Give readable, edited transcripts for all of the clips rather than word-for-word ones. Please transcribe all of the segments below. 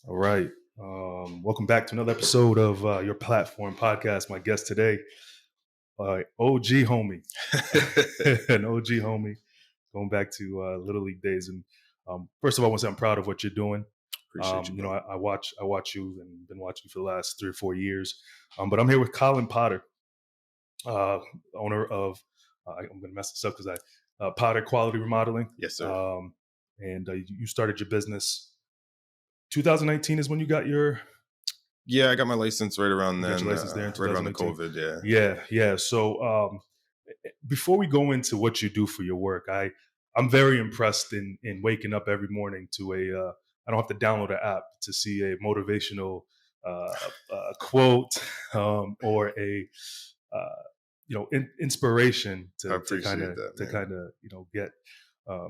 All right. Welcome back to another episode of your platform podcast. My guest today, OG homie, an OG homie, going back to Little League days. And first of all, I want to say I'm proud of what you're doing. Appreciate you, bro. I watch you and been watching you for the last 3 or 4 years. But I'm here with Collin Potter, owner of I'm going to mess this up because Potter Quality Remodeling. Yes, sir. And you started your business. 2019 is when you got your Yeah, I got my license right around then. license there in right around the 2019. COVID. Yeah. So before we go into what you do for your work, I'm very impressed in waking up every morning to I don't have to download an app to see a motivational quote or a inspiration I to appreciate kind of that, man. get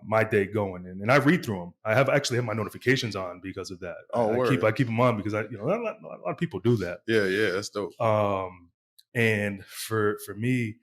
my day going, and I read through them. I actually have my notifications on because of that. Oh, word. I keep them on because a lot of people do that. Yeah, that's dope. And for me,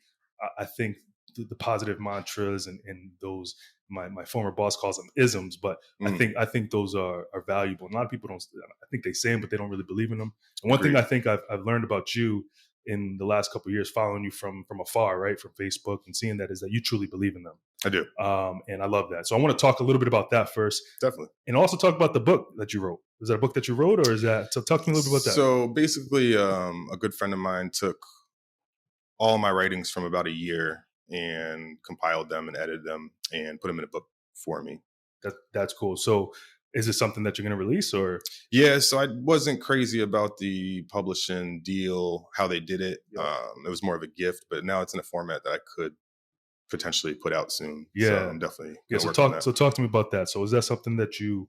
I think the positive mantras and those my former boss calls them isms, but I think those are valuable. And a lot of people don't. I think they say them, but they don't really believe in them. And one thing I think I've learned about you in the last couple of years, following you from afar, right, from Facebook and seeing that, is that you truly believe in them. I do. And I love that. So I want to talk a little bit about that first. Definitely. And also talk about the book that you wrote. Is that a book that you wrote, or is that? So talk to me a little bit about that. So basically, a good friend of mine took all my writings from about a year and compiled them and edited them and put them in a book for me. That's cool. So is this something that you're going to release, or? Yeah, so I wasn't crazy about the publishing deal, how they did it. Yeah. It was more of a gift, but now it's in a format that I could potentially put out soon. Yeah. So I'm definitely So talk to me about that. So is that something that you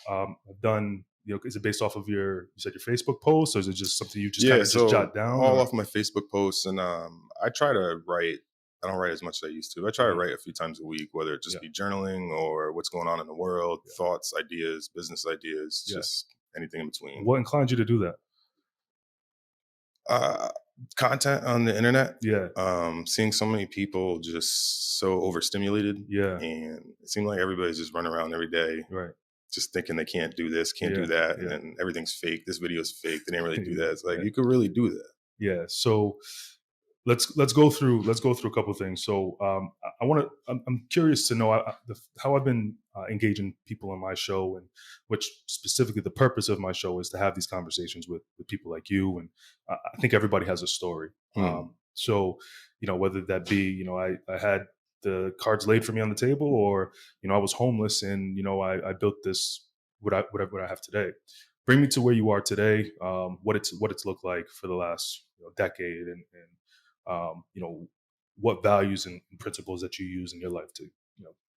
have done? Is it based off of you said your Facebook posts, or is it just something you just kind of just jot down? All off my Facebook posts, and I try to write. I don't write as much as I used to. I try to write a few times a week, whether it just be journaling or what's going on in the world, thoughts, ideas, business ideas, just anything in between. What inclined you to do that? Content on the internet. Yeah. Seeing so many people just so overstimulated. Yeah. And it seemed like everybody's just running around every day. Right. Just thinking they can't do this, can't do that, and then everything's fake. This video is fake. They didn't really do that. It's like you could really do that. Yeah. So let's go through a couple of things. So I'm curious to know how I've been engaging people on my show, and which specifically the purpose of my show is to have these conversations with people like you. And I think everybody has a story. So whether that be I had the cards laid for me on the table, or I was homeless and I built this what I have today. Bring me to where you are today. What it's looked like for the last decade, and what values and principles that you use in your life to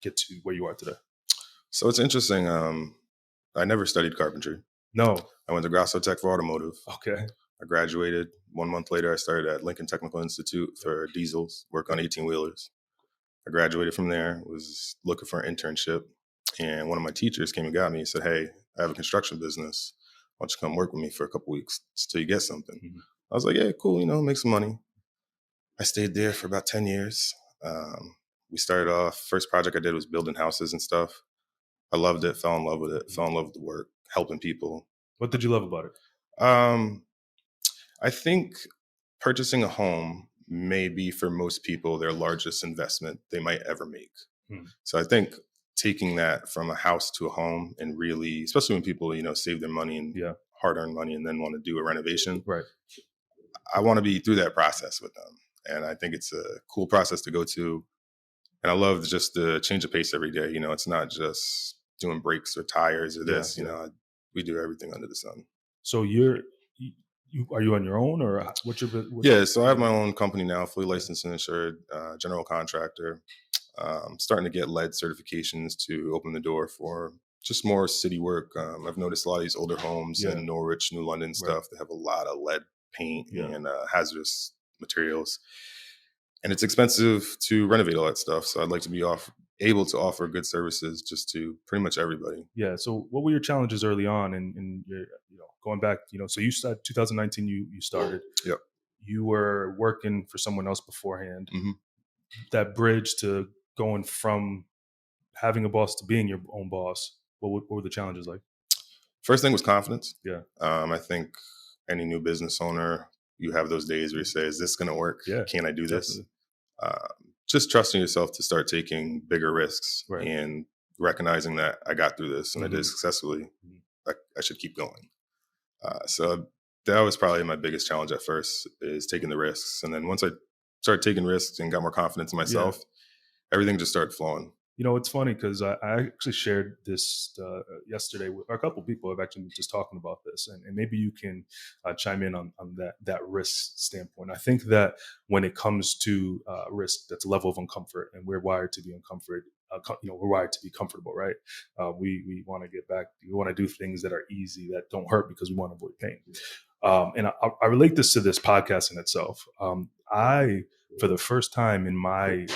get to where you are today. So it's interesting. I never studied carpentry. No. I went to Grasso Tech for automotive. Okay. I graduated. 1 month later, I started at Lincoln Technical Institute for diesels, work on 18-wheelers. I graduated from there, was looking for an internship. And one of my teachers came and got me and said, "Hey, I have a construction business. Why don't you come work with me for a couple weeks till you get something?" Mm-hmm. I was like, "Yeah, cool, make some money." I stayed there for about 10 years. We started off, first project I did was building houses and stuff. I loved it, fell in love with it, fell in love with the work, helping people. What did you love about it? I think purchasing a home may be for most people their largest investment they might ever make. So I think taking that from a house to a home, and really, especially when people, save their money and hard-earned money and then want to do a renovation. Right. I want to be through that process with them. And I think it's a cool process to go to. And I love just the change of pace every day. It's not just doing brakes or tires or this, we do everything under the sun. So are you on your own, or what's your? Yeah, so I have my own company now, fully licensed and insured, general contractor. Starting to get lead certifications to open the door for just more city work. I've noticed a lot of these older homes in Norwich, New London stuff, they have a lot of lead paint and hazardous materials. And it's expensive to renovate all that stuff. So I'd like to be able to offer good services just to pretty much everybody. Yeah. So what were your challenges early on in your, going back, so you started 2019, you started. Yep. You were working for someone else beforehand. Mm-hmm. That bridge to going from having a boss to being your own boss, what were the challenges like? First thing was confidence. Yeah. I think any new business owner, you have those days where you say, "Is this going to work? Yeah. Can I do this?" Definitely. Just trusting yourself to start taking bigger risks Right. and recognizing that I got through this and I did it Mhm. successfully. Mhm. I should keep going. So that was probably my biggest challenge at first, is taking the risks. And then once I started taking risks and got more confidence in Yeah. myself, everything just started flowing. It's funny because I actually shared this yesterday with a couple people. I've actually been just talking about this, and maybe you can chime in on that risk standpoint. I think that when it comes to risk, that's a level of uncomfort, and we're wired to be uncomfort. We're wired to be comfortable, right? We want to get back. We want to do things that are easy, that don't hurt, because we want to avoid pain. And I relate this to this podcast in itself. I, for the first time in my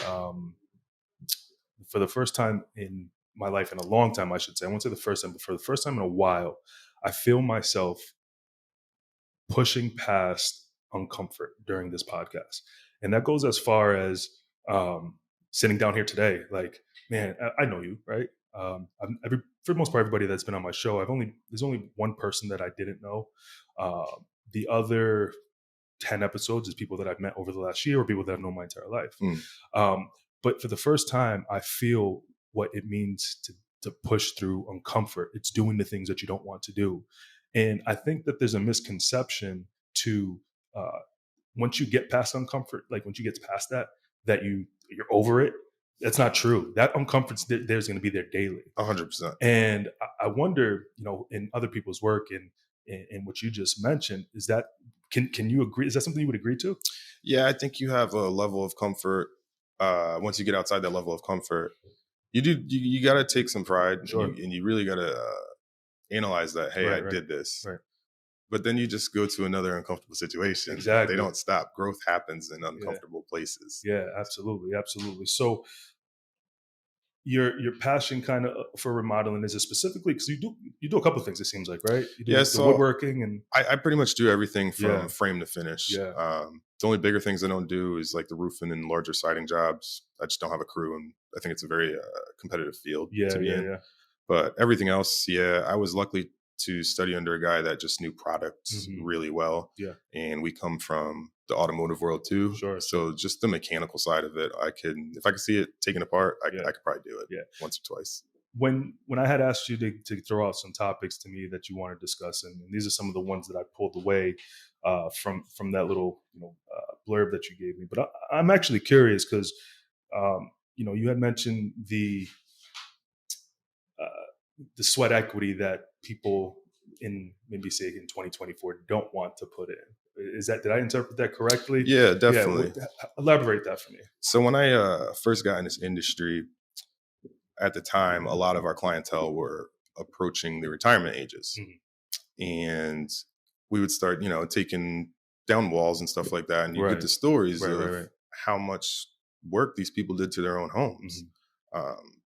for the first time in my life, in a long time, I should say, I won't say the first time, but for the first time in a while, I feel myself pushing past uncomfort during this podcast. And that goes as far as sitting down here today. Like, man, I know you, right? For the most part, everybody that's been on my show, there's only one person that I didn't know. Uh, the other 10 episodes is people that I've met over the last year, or people that I've known my entire life. Mm. Um, but for the first time, I feel what it means to push through uncomfort. It's doing the things that you don't want to do. And I think that there's a misconception to uh, once you get past uncomfort, like once you get past that, that you're over it. That's not true. That uncomfort's there's going to be there daily. 100%. And I wonder, in other people's work and in what you just mentioned, is that can you agree? Is that something you would agree to? Yeah, I think you have a level of comfort. Once you get outside that level of comfort, you got to take some pride, and Sure. you really got to analyze that. Hey, I Right. Right. did this. Right. But then you just go to another uncomfortable situation. They Exactly. don't stop. Growth happens in Yeah. uncomfortable places. Yeah. Absolutely. Absolutely. So your passion kind of for remodeling, is it specifically because you do a couple of things, it seems like, right? You Yeah, do the so woodworking and I pretty much do everything from yeah. frame to finish. Yeah. The only bigger things I don't do is like the roofing and larger siding jobs. I just don't have a crew, and I think it's a very competitive field Yeah. to be Yeah. in. Yeah. But everything else, yeah, I was lucky to study under a guy that just knew products Hmm. really well. Yeah. And we come from the automotive world too. Sure. Sure. So just the mechanical side of it, if I could see it taken apart, Yeah. I could probably do it Yeah. once or twice. When I had asked you to throw out some topics to me that you want to discuss, and these are some of the ones that I pulled away from that little blurb that you gave me. But I'm actually curious because you had mentioned the sweat equity that people in maybe say in 2024 don't want to put in. Did I interpret that correctly? Yeah, Yeah. definitely. Elaborate that for me. So when I first got in this industry, at the time, a lot of our clientele were approaching the retirement ages. Mhm. And we would start, taking down walls and stuff like that. And you get Right. the stories Right. Right. of Right. how much work these people did to their own homes. Mhm. Um,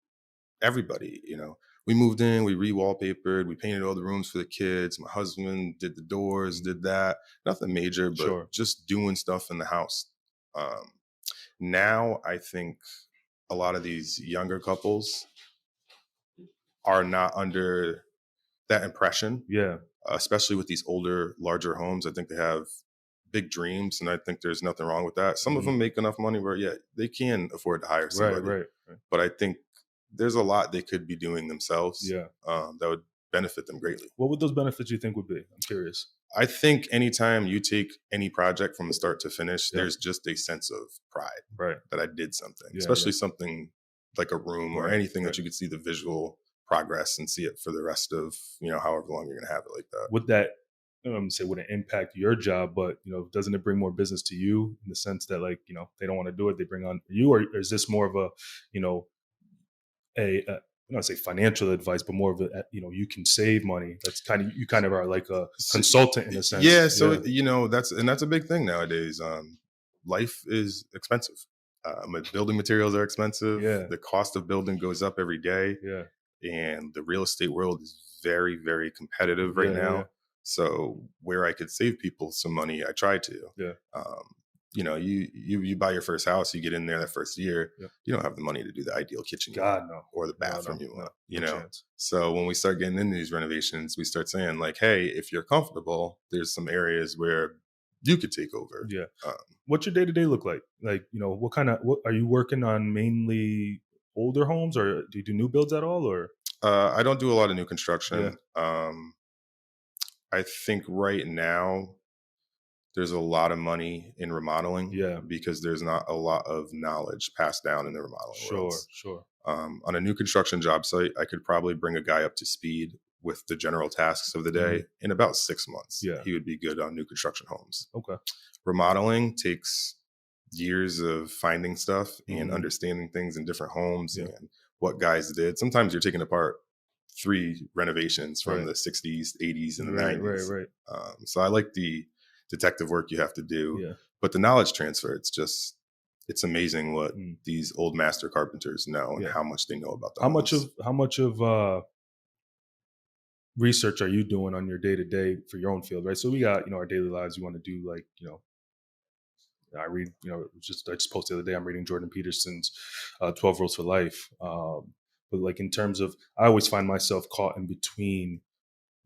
everybody, we moved in, we re-wallpapered, we painted all the rooms for the kids. My husband did the doors, Mhm. did that. Nothing major, but Sure. just doing stuff in the house. Um, Now I think a lot of these younger couples are not under that impression, Yeah. especially with these older, larger homes. I think they have big dreams, and I think there's nothing wrong with that. Some of Mhm. them make enough money where, yeah, they can afford to hire Right. somebody. Right. Right. But I think there's a lot they could be doing themselves Yeah. that would benefit them greatly. What would those benefits you think would be? I'm curious. I think anytime you take any project from start to finish, Yeah. there's just a sense of pride Right. that I did something, Yeah. especially something like a room or Right. anything Right. that you could see the visual progress and see it for the rest of, however long you're going to have it like that. Would that say would it impact your job? But doesn't it bring more business to you in the sense that they don't want to do it, they bring on you, or is this more of a you know a not say financial advice, but more of a you can save money. That's you kind of are like a So, consultant in a sense. yeah, so Yeah. that's a big thing nowadays. Life is expensive. Building materials are expensive. Yeah. The cost of building goes up every day, Yeah. and the real estate world is very, very competitive right Yeah. Yeah. now. So where I could save people some money, I try to. Yeah. Um, you buy your first house, you get in there that first year, Yep. you don't have the money to do the ideal kitchen you want God, no. or the No, bathroom no, you no. want, No chance. So when we start getting into these renovations, we start saying like, hey, if you're comfortable, there's some areas where you could take over. Yeah. Um, What's your day to day look like? Like, what are you working on? Mainly older homes, or do you do new builds at all? Or I don't do a lot of new yeah, construction. I think right now there's a lot of money in remodeling yeah, because there's not a lot of knowledge passed down in the remodeling sure, worlds. sure. On a new construction job site, I could probably bring a guy up to speed with the general tasks of the day Mhm. in about 6 months. Yeah. He would be good on new construction homes. Okay. Remodeling takes years of finding stuff and Mhm. understanding things in different homes Yeah. and what guys did. Sometimes you're taking apart 3 renovations from Right. the 60s, 80s, and the Right. Right. 90s. Right. So I like the detective work you have to do, Yeah. but the knowledge transfer, it's amazing what Mm. these old master carpenters know and Yeah. how much they know about the How homes. much of research are you doing on your day to day for your own field? Right. So we got our daily lives. You want to do like I read, I just posted the other day, I'm reading Jordan Peterson's 12 Rules for Life. But like in terms of, I always find myself caught in between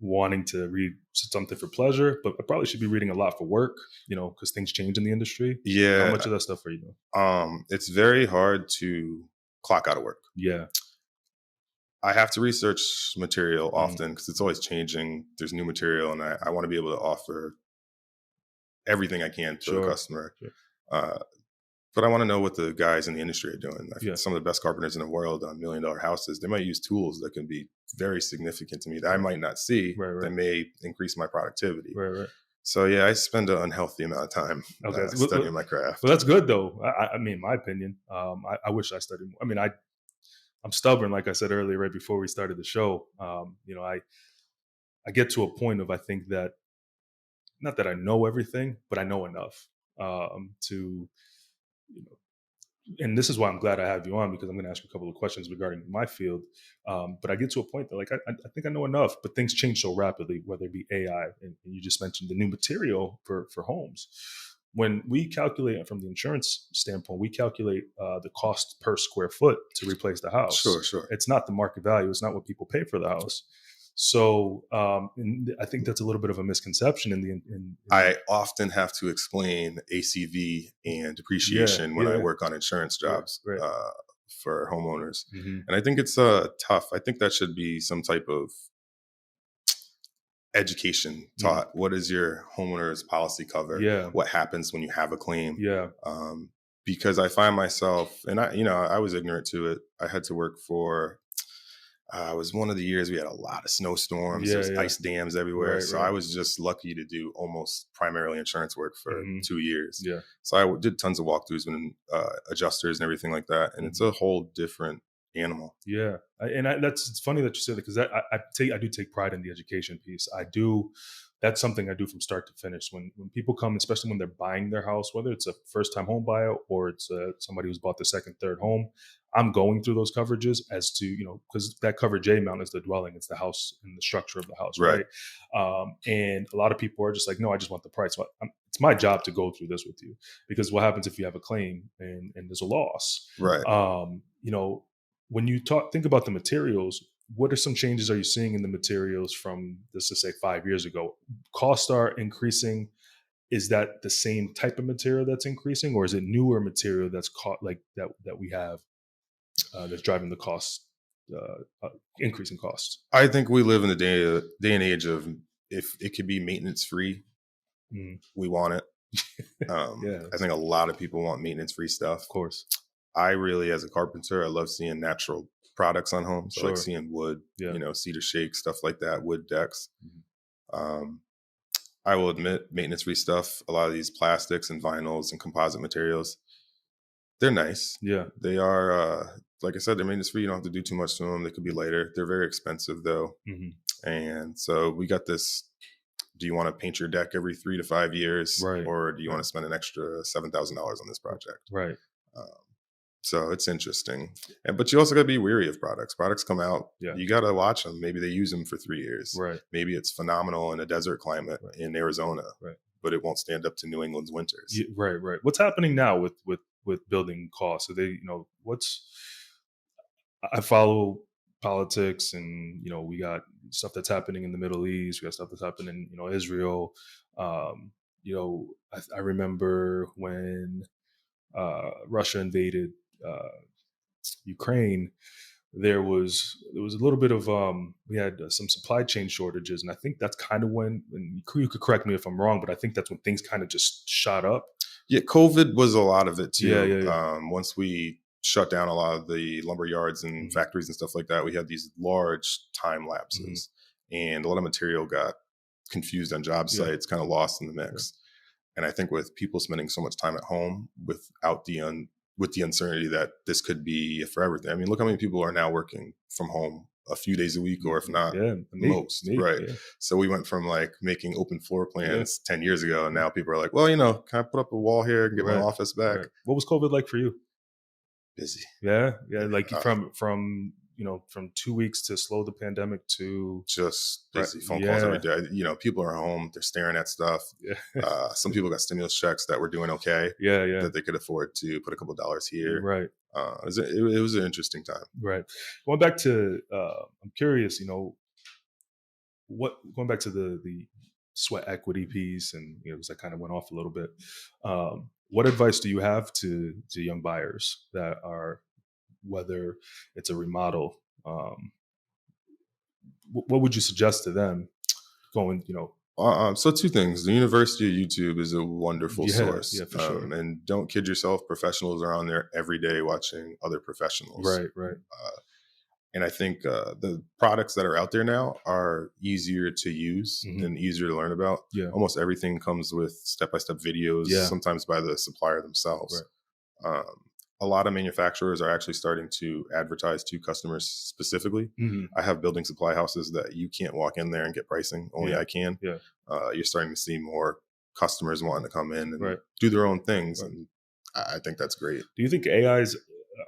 wanting to read something for pleasure, but I probably should be reading a lot for work, because things change in the industry. How Yeah, much of that stuff are you doing? it's very hard to clock out of work. Yeah. I have to research material Mm, often because it's always changing. There's new material, and I want to be able to offer everything I can to a sure. customer. Sure. Uh, but I want to know what the guys in the industry are doing. Yeah. Some of the best carpenters in the world on $1 million houses, they might use tools that can be very significant to me that I Right. might not see Right. that Right. may increase my productivity. Right. Right. So yeah, I spend an unhealthy amount of time Okay. studying my Well, craft. that's good though. I mean, in my opinion, I wish I studied more. I mean, I'm stubborn, like I said earlier, right before we started the show. I get to a point of, I think that, not that I know everything, but I know enough to, you know, and this is why I'm glad I have you on, because I'm going to ask you a couple of questions regarding my field. But I get to a point that, like, I think I know enough, but things change so rapidly, whether it be AI, and you just mentioned the new material for homes. When we calculate it from the insurance standpoint, we calculate the cost per square foot to replace the Sure, house. sure. It's not the market value. It's not what people pay for the house. So, and I think that's a little bit of a misconception I often have to explain ACV and yeah, depreciation when I yeah, work on insurance right, jobs right. for homeowners. Hmm. And I think it's tough. I think that should be some type of education Mm. taught. What is your homeowner's policy cover? Yeah, What happens when you have a claim? yeah, Um, because I find myself, and I was ignorant to it. I had to work for it was one of the years we had a lot of snowstorms. There yeah, was yeah. ice dams everywhere. Right, So I right. was just lucky to do almost primarily insurance work for Hmm. 2 years. Yeah. So I did tons of walkthroughs and adjusters and everything like that. And it's Hmm. a whole different animal. Yeah, that's, it's funny that you said that, because I do take pride in the education piece. I do. That's something I do from start to finish. When people come, especially when they're buying their house, whether it's a first time home buyer or it's somebody who's bought the second, third home, I'm going through those coverages as to, because that coverage A amount is the dwelling, it's the house and the structure of the house, Right. right? And a lot of people are just like, no, I just want the price. Well, it's my job to go through this with you, because what happens if you have a claim and there's a loss? Right. When you think about the materials, what are some changes are you seeing in the materials from, let's just say, 5 years ago? Costs are increasing. Is that the same type of material that's increasing, or is it newer material that's caught, like that we have that's driving the cost, increasing costs? I think we live in the day and age of if it could be maintenance free, Mm. we want it. Yeah, I think a lot of people want maintenance free stuff. of course. I really, as a carpenter, I love seeing natural products on homes. I like Sure. seeing wood, Yeah. cedar shake, stuff like that, wood decks. Mhm. Um, I will admit, maintenance free stuff, a lot of these plastics and vinyls and composite materials, they're nice. Yeah. They are, like I said, they're maintenance free. You don't have to do too much to them. They could be lighter. They're very expensive, though. Hmm. And so we got this. Do you want to paint your deck every 3 to 5 years? Right. Or do you want Right. to spend an extra $7,000 on this project? Right. Um, So it's interesting. But you also got to be weary of products. Products come out. Yeah. You got to watch them. Maybe they use them for 3 years. Right. Maybe it's phenomenal in a desert climate Right. in Arizona. Right. but it won't stand up to New England's winters. Right, right. What's happening now with building costs? So I follow politics, and we got stuff that's happening in the Middle East. We got stuff that's happening, Israel. Um, I remember when Russia invaded Ukraine. There was a little bit of we had some supply chain shortages, and I think that's kind of when, and you could correct me if I'm wrong, but I think that's when things kind of just shot up. Yeah, COVID was a lot of it Yeah, too. yeah, yeah. Once we shut down a lot of the lumber yards and Mhm. factories and stuff like that, we had these large time lapses, and a lot of material got confused on job Yeah. sites, kind of lost in the mix. And I think with people spending so much time at home without with the uncertainty that this could be a forever thing. I mean, look how many people are now working from home a few days a week, or if not Yeah, most, right? yeah, So we went from like making open floor yeah. plans 10 years ago, and now people are like, well, can I put up a wall here and get my Right, office back? right. What was COVID like for you? Busy. Yeah, yeah. Like Uh, from 2 weeks to slow the pandemic to just right. busy. Phone calls Yeah, every day. People are home, they're staring at stuff. yeah, Some people got stimulus checks that were doing okay, yeah, yeah. that they could afford to put a couple of dollars here. Right, It was an interesting time. right. Going back to, I'm curious. Going back to the sweat equity piece, and because I kind of went off a little bit. What advice do you have to young buyers that are, whether it's a remodel, what would you suggest to them going, So two things. The University of YouTube is a wonderful yeah, source. yeah, for sure. And don't kid yourself, professionals are on there every day watching other professionals. Right, right. And I think the products that are out there now are easier to use Mhm. and easier to learn about. Yeah. Almost everything comes with step-by-step videos, Yeah. sometimes by the supplier themselves. Um, a lot of manufacturers are actually starting to advertise to customers specifically. Mhm. I have building supply houses that you can't walk in there and get pricing. Only Yeah. I can. Yeah. You're starting to see more customers wanting to come in and Right. do their own things. Right. And I think that's great. Do you think AIs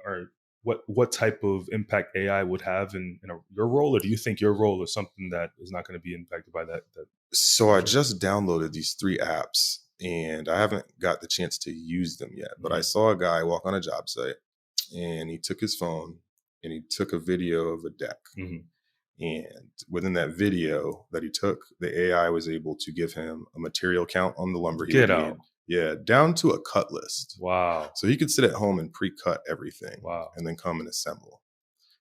are what type of impact AI would have in your role, or do you think your role is something that is not going to be impacted by that? So I just downloaded these 3 apps and I haven't got the chance to use them yet. But I Mhm. saw a guy walk on a job site and he took his phone and he took a video of a deck. Mhm. And within that video that he took, the AI was able to give him a material count on the lumber he Get would out. need. Yeah, down to a cut list. Wow. So he could sit at home and pre-cut everything Wow. and then come and assemble.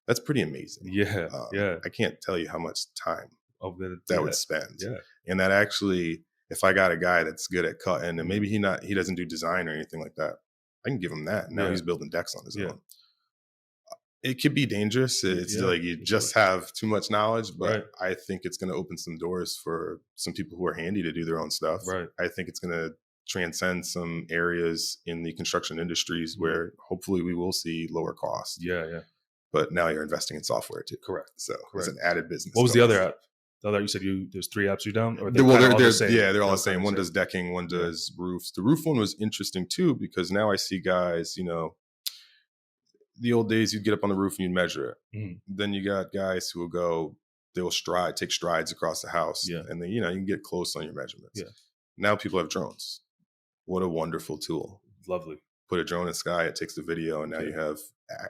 That's pretty amazing. Yeah. Yeah. I can't tell you how much time Of that yeah. would spend. Yeah. And that actually, if I got a guy that's good at cutting and Mhm. maybe he doesn't do design or anything like that, I can give him that. Now Yeah. he's building decks on his Yeah. own. It could be dangerous. It's Yeah, like you for just sure. have too much knowledge, but Right. I think it's going to open some doors for some people who are handy to do their own stuff. Right. I think it's going to transcend some areas in the construction industries Mhm. where hopefully we will see lower costs. Yeah. Yeah. But now you're investing in software too. Correct. So it's Correct. an added business. What was the cost. other app? The other, you said there's 3 apps you down, or Well, kinda all the same? yeah, they're all the kinda same. One does decking, one Yeah. does roofs. The roof one was interesting too because now I see guys, the old days you'd get up on the roof and you'd measure it. Mhm. Then you got guys who will take strides across the house, Yeah. and then you can get close on your measurements. Yeah. Now people have drones. What a wonderful tool! Lovely. Put a drone in the sky, it takes the video, and now you Yeah. have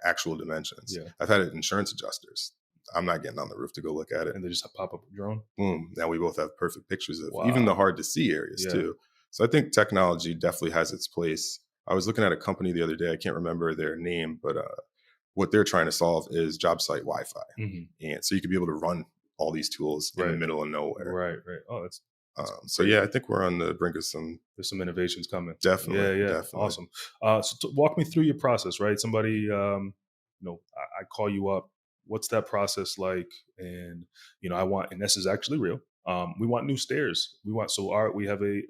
actual dimensions. Yeah. I've had insurance adjusters. I'm not getting on the roof to go look at it. And they just pop up a drone? Boom. Now we both have perfect pictures of Wow. even the hard to see areas Yeah. too. So I think technology definitely has its place. I was looking at a company the other day. I can't remember their name, but what they're trying to solve is job site Wi-Fi. Mhm. And so you could be able to run all these tools in the Right. middle of nowhere. Right, right. Oh, that's So great. yeah, I think we're on the brink of some There's some innovations coming. definitely, Yeah, yeah. definitely. Awesome. Walk me through your process, right? Somebody, I call you up. What's that process like? And and this is actually real. We want new stairs. We have a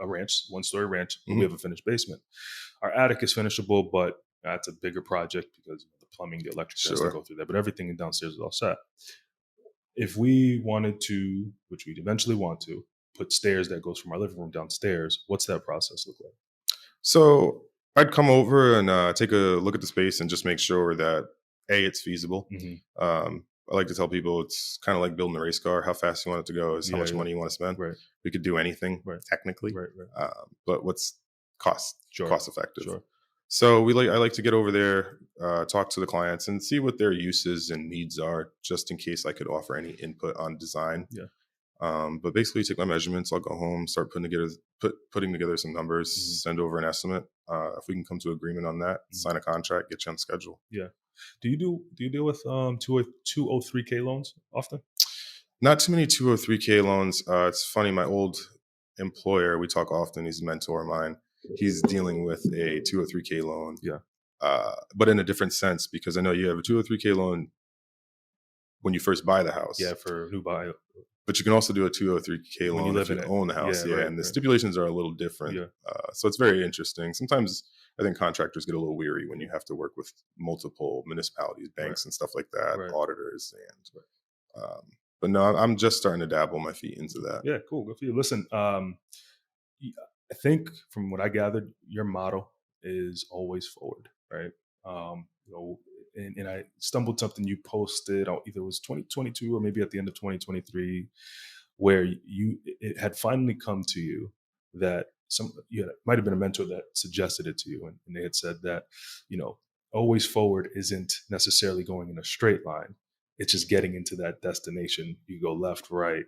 ranch, 1-story ranch, but we Mhm. have a finished basement. Our attic is finishable, but that's a bigger project because the plumbing, the electric has to Sure. go through there. But everything downstairs is all set. If we wanted to, which we'd eventually want to, put stairs that goes from our living room downstairs, what's that process look like? So I'd come over and take a look at the space and just make sure that it's feasible. Mhm. I like to tell people it's kind of like building a race car. How fast you want it to go is how Yeah, much yeah. money you want to spend. Right, We could do anything right, technically, right, right. but what's Sure, cost effective. sure. So I like to get over there, talk to the clients, and see what their uses and needs are, just in case I could offer any input on design. Yeah. But basically, take my measurements. I'll go home, start putting together some numbers, Mhm. send over an estimate. If we can come to agreement on that, Mhm. sign a contract, get you on schedule. Yeah. Do you deal with 203K loans often? Not too many 203K loans. It's funny, my old employer, we talk often, he's a mentor of mine. He's dealing with a 203K loan, Yeah. but in a different sense, because I know you have a 203K loan when you first buy the Yeah, house, for new buy but you can also do a 203K when you loan if live in you it. own the Yeah, house. Yeah, right, and the right. stipulations are a little different. Yeah. So it's very interesting. Sometimes I think contractors get a little weary when you have to work with multiple municipalities, Right, banks, and stuff like that, right, auditors, right. but no, I'm just starting to dabble my feet into that. Yeah, cool. Good for you. Listen, I think from what I gathered, your motto is always forward, right? You know, and I stumbled something you posted, either it was 2022 or maybe at the end of 2023, where it had finally come to you that might have been a mentor that suggested it to you, and they had said that, always forward isn't necessarily going in a straight line. It's just getting into that destination. You go left, right.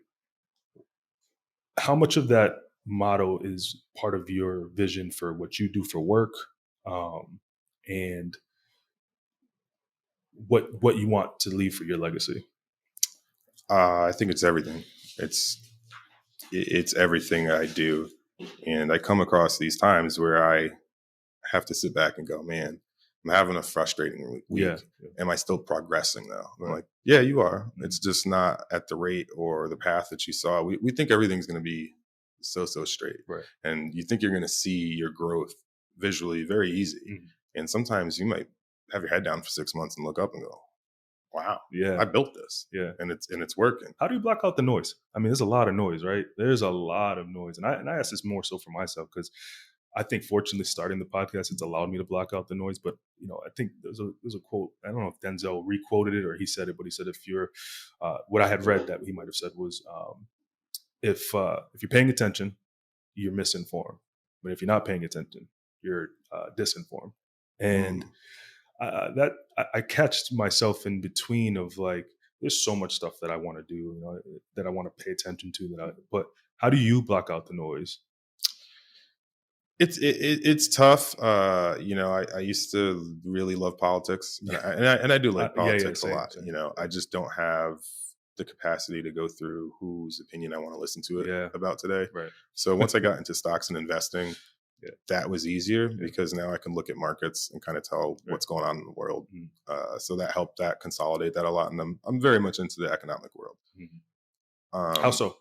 How much of that motto is part of your vision for what you do for work, um, and what you want to leave for your legacy? I think it's everything. It's it's everything I do, and I come across these times where I have to sit back and go, man, I'm having a frustrating Yeah, week. yeah, Am I still progressing though? I'm right. like, yeah, you are. Mhm. It's just not at the rate or the path that you saw. We think everything's going to be so straight, Right. and you think you're going to see your growth visually very easy. Mhm. And sometimes you might have your head down for 6 months and look up and go, wow, Yeah, I built this, yeah. and it's working. How do you block out the noise? I mean, there's a lot of noise, right? There's a lot of noise, and I ask this more so for myself because I think fortunately starting the podcast it's allowed me to block out the noise. But I think there's a quote. I don't know if Denzel requoted it or he said it, but he said if you're what I had read that he might have said was if you're paying attention, you're misinformed, but if you're not paying attention, you're disinformed. And Mm. I catch myself in between of like there's so much stuff that I want to do, that I want to pay attention to. But how do you block out the noise? It's tough. I used to really love politics, and Yeah, I do like yeah, yeah. politics a Same, lot. same. I just don't have the capacity to go through whose opinion I want to listen to it Yeah, about today. right. So once I got into stocks and investing, Yeah, that was easier yeah, because now I can look at markets and kind of tell right. what's going on in the world. Mhm, So that helped that consolidate that a lot, and I'm very much into the economic world. mhm. How Um, so?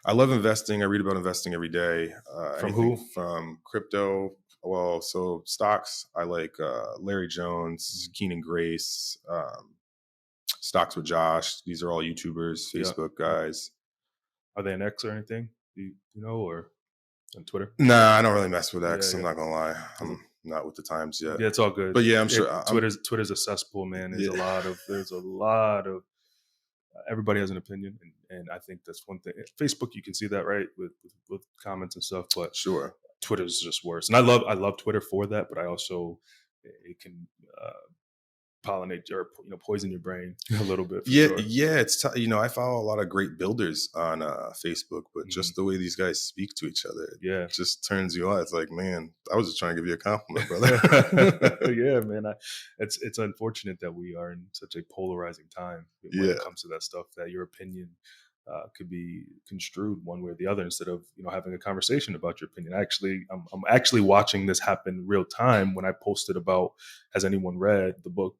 I love investing. I read about investing every day. From Anything who? from crypto. Well, so stocks, I like Larry Jones, Mhm. Keenan Grace, Stocks with Josh. These are all YouTubers, Yeah, Facebook yeah. guys. Are they an X or anything? Or on Twitter? Nah, I don't really mess with Yeah, X. I'm yeah. not gonna lie. 'Cause I'm not with the times yet. yeah, it's all good. But yeah, I'm sure. Twitter's a cesspool, man. Yeah, There's a lot of everybody has an opinion, and I think that's one thing. Facebook, you can see that right with comments and stuff, but sure. Twitter's just worse. And I love Twitter for that, but I also it can pollinate or poison your brain a little bit for Yeah, sure. yeah. I follow a lot of great builders on Facebook, but Mhm. just the way these guys speak to each other, it Yeah. just turns you on. It's like, man, I was just trying to give you a compliment, brother. Yeah, man. It's unfortunate that we are in such a polarizing time when Yeah, it comes to that stuff. That your opinion could be construed one way or the other instead of having a conversation about your opinion. I'm actually watching this happen real time when I posted about has anyone read the book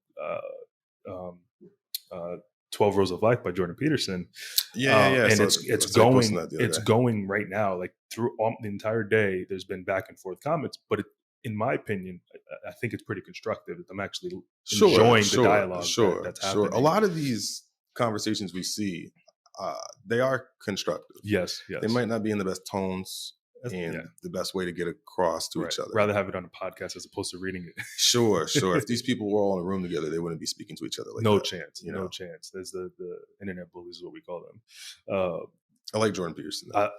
um, uh, 12 Rows of Life by Jordan Peterson, yeah. and So it's I saw you posting going that the other it's day. going right now like through the entire day. There's been back and forth comments, but in my opinion, I think it's pretty constructive. I'm actually Sure, enjoying the sure, dialogue sure, that's sure. A happening. lot of these conversations we see, they are constructive. Yes, They yes, might not be in the best tones, Yeah, and the best way to get across to right. each other. Rather have it on a podcast as opposed to reading it. Sure. If these people were all in a room together, they wouldn't be speaking to each other like No that. chance. You No know, chance. There's the internet bullies is what we call them. Uh, I like Jordan Peterson. Though.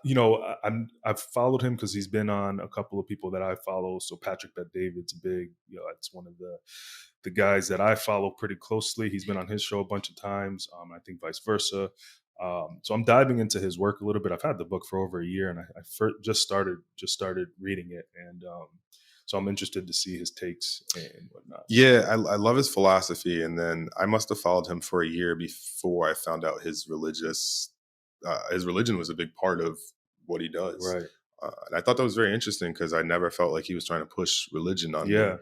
I've followed him because he's been on a couple of people that I follow. So Patrick Bet David's big. It's one of the guys that I follow pretty closely. He's been on his show a bunch of times. I think vice versa. So I'm diving into his work a little bit. I've had the book for over a year, and I just started reading it, and so I'm interested to see his takes and whatnot. Yeah, I love his philosophy, and then I must have followed him for a year before I found out his religion was a big part of what he does. Right. And I thought that was very interesting because I never felt like he was trying to push religion on me. Yeah.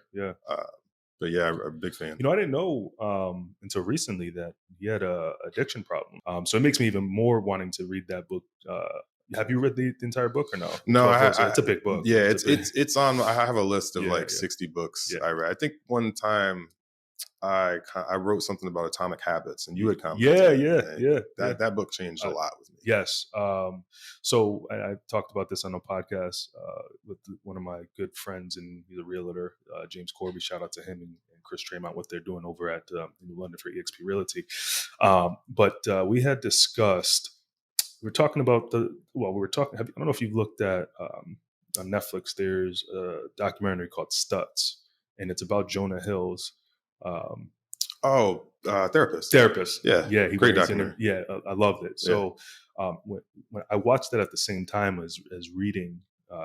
But yeah, I'm a big fan. I didn't know until recently that he had a addiction problem. So it makes me even more wanting to read that book. Have you read the entire book or no? No, It's a big book. Yeah, it's on. I have a list of 60 books Yeah. I read. I think one time I wrote something about atomic habits, and you had commented. That book changed a lot with me. Yes. So I talked about this on a podcast with one of my good friends, and he's a realtor, James Corby. Shout out to him and Chris Tremont, what they're doing over at New London for EXP Realty. But we had discussed. We were talking about I don't know if you've looked at on Netflix. There's a documentary called Stutz, and it's about Jonah Hill's. Therapist. Yeah, great documentary. I loved it. So when I watched that at the same time as reading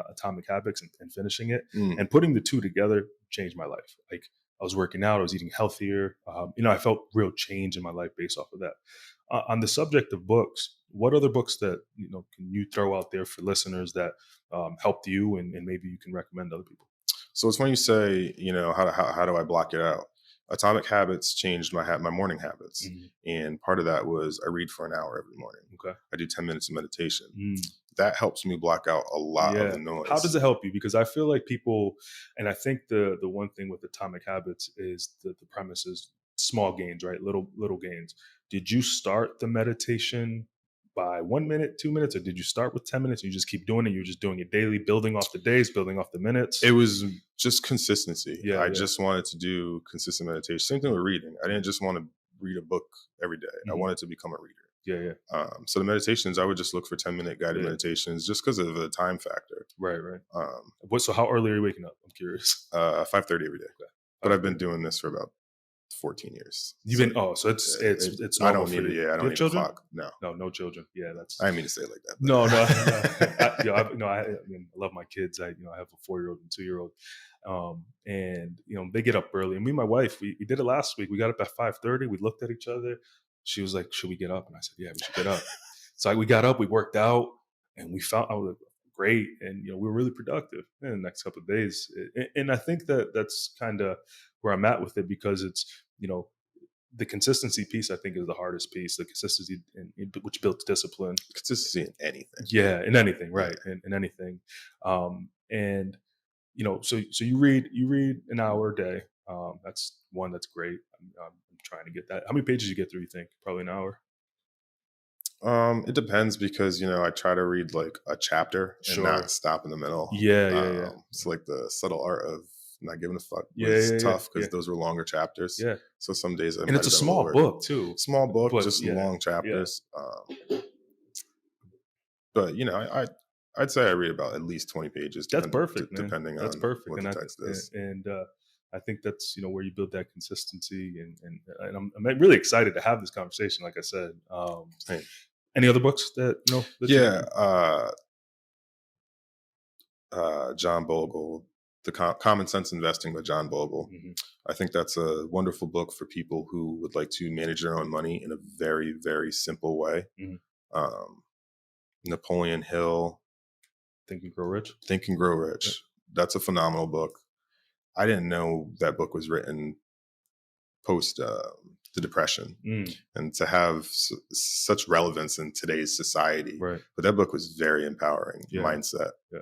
Atomic Habits and finishing it, and putting the two together changed my life. Like, I was working out, I was eating healthier. I felt real change in my life based off of that. On the subject of books, what other books that can you throw out there for listeners that helped you, and maybe you can recommend other people? So it's when you say, how do I block it out? Atomic Habits changed my morning habits. And part of that was I read for an hour every morning. Okay. I do 10 minutes of meditation. That helps me block out a lot of the noise. How does it help you? Because I feel like people, and I think the one thing with Atomic Habits is the premise is small gains, right? Little gains. Did you start the meditation by 1 minute, 2 minutes, or did you start with 10 minutes and you just keep doing it? You're just doing it daily, building off the days, building off the minutes? It was just consistency. I just wanted to do consistent meditation. Same thing with reading. I didn't just want to read a book every day. I wanted to become a reader. So the meditations, I would just look for 10-minute guided meditations just because of the time factor. Right. So how early are you waking up? I'm curious. 5:30 every day. Okay. But I've been doing this for about 14 years. You've been it's I don't need it. I don't need a clock. No children. Yeah, that's. I didn't mean to say it like that. No. I love my kids. I have a 4-year-old and 2-year-old, and they get up early. And me and my wife, we did it last week. We got up at 5:30. We looked at each other. She was like, "Should we get up?" And I said, "Yeah, we should get up." So we got up. We worked out, and we felt great, and we were really productive in the next couple of days. And I think that's kind of where I'm at with it, because it's the consistency piece, I think, is the hardest piece. The consistency which builds discipline. Consistency in anything. Yeah, in anything, right? In anything. And so you read an hour a day. That's great. I'm trying to get that. How many pages you get through? You think probably an hour? It depends, because I try to read like a chapter and not stop in the middle. Yeah. It's like the subtle art of not giving a fuck. It's tough because those were longer chapters. Yeah. So some days and it's a small book too. Small book, but just long chapters. But I'd say I read about at least 20 pages. That's perfect, man. Depending that's on perfect. what the text is. And I think that's where you build that consistency, and I'm really excited to have this conversation. Like I said, any other books that John Bogle, The Common Sense Investing by John Bogle. I think that's a wonderful book for people who would like to manage their own money in a very, very simple way. Napoleon Hill, Think and Grow Rich. Yeah. That's a phenomenal book. I didn't know that book was written post the Depression, and to have such relevance in today's society. Right. But that book was very empowering. Mindset. Yeah.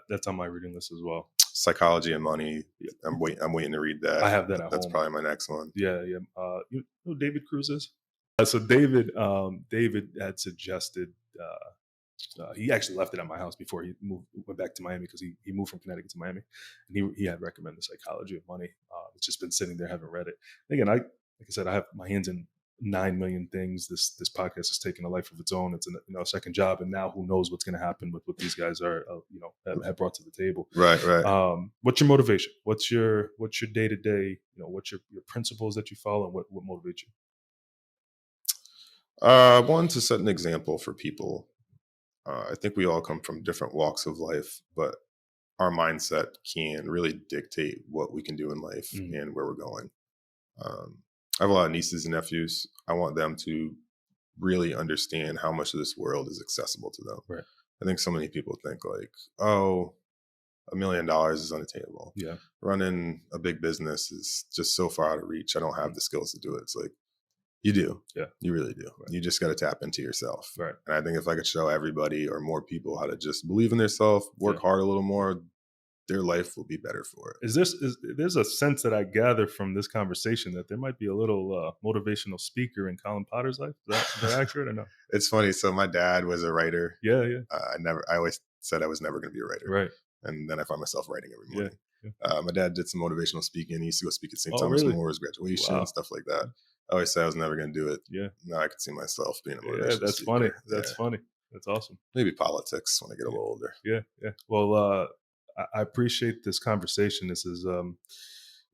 That's on my reading list as well. Psychology and Money. Yeah. I'm waiting to read that. I have that at That's home. probably my next one. Yeah. You know who David Cruz is? So David had suggested He actually left it at my house before he went back to Miami, because he moved from Connecticut to Miami, and he had recommended Psychology of Money. It's just been sitting there, haven't read it. Again, like I said, I have my hands in 9 million things. This podcast has taken a life of its own. It's a second job, and now who knows what's going to happen with what these guys are have brought to the table. Right, right. What's your motivation? What's your day to day? What's your principles that you follow, and what motivates you? One, to set an example for people. I think we all come from different walks of life, but our mindset can really dictate what we can do in life and where we're going. I have a lot of nieces and nephews. I want them to really understand how much of this world is accessible to them. Right. I think so many people think like, oh, $1 million is unattainable. Yeah. Running a big business is just so far out of reach. I don't have the skills to do it. It's like, you do. Yeah. You really do. Right. You just got to tap into yourself. Right. And I think if I could show everybody or more people how to just believe in themselves, work hard a little more, their life will be better for it. There's a sense that I gather from this conversation that there might be a little motivational speaker in Collin Potter's life. Is that accurate or no? It's funny. So my dad was a writer. Yeah, yeah. I always said I was never going to be a writer. Right. And then I found myself writing every morning. Yeah. My dad did some motivational speaking. He used to go speak at St. Thomas really? More's graduation and stuff like that. I always said I was never going to do it. Yeah. Now I could see myself being a motivational Yeah, that's speaker. funny. That's funny. That's awesome. Maybe politics when I get a little older. Yeah, yeah. Well, I appreciate this conversation. This is,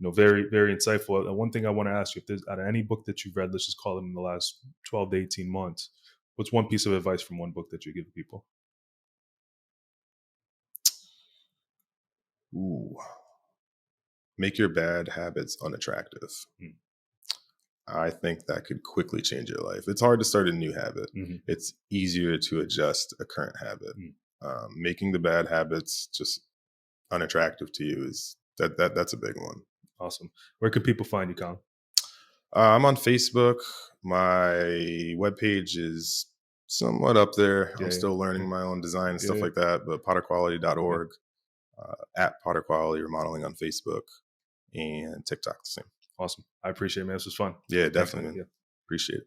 very, very insightful. And one thing I want to ask you, if there's out of any book that you've read, let's just call it in the last 12 to 18 months, what's one piece of advice from one book that you give people? Ooh. Make your bad habits unattractive. I think that could quickly change your life. It's hard to start a new habit. It's easier to adjust a current habit. Making the bad habits just unattractive to you is that's a big one. Awesome. Where can people find you, Collin? I'm on Facebook. My webpage is somewhat up there. I'm still learning my own design and stuff like that, but potterquality.org, at Potter Quality Remodeling on Facebook, and TikTok the same. Awesome. I appreciate it, man. This was fun. Yeah, definitely. Man. Appreciate it.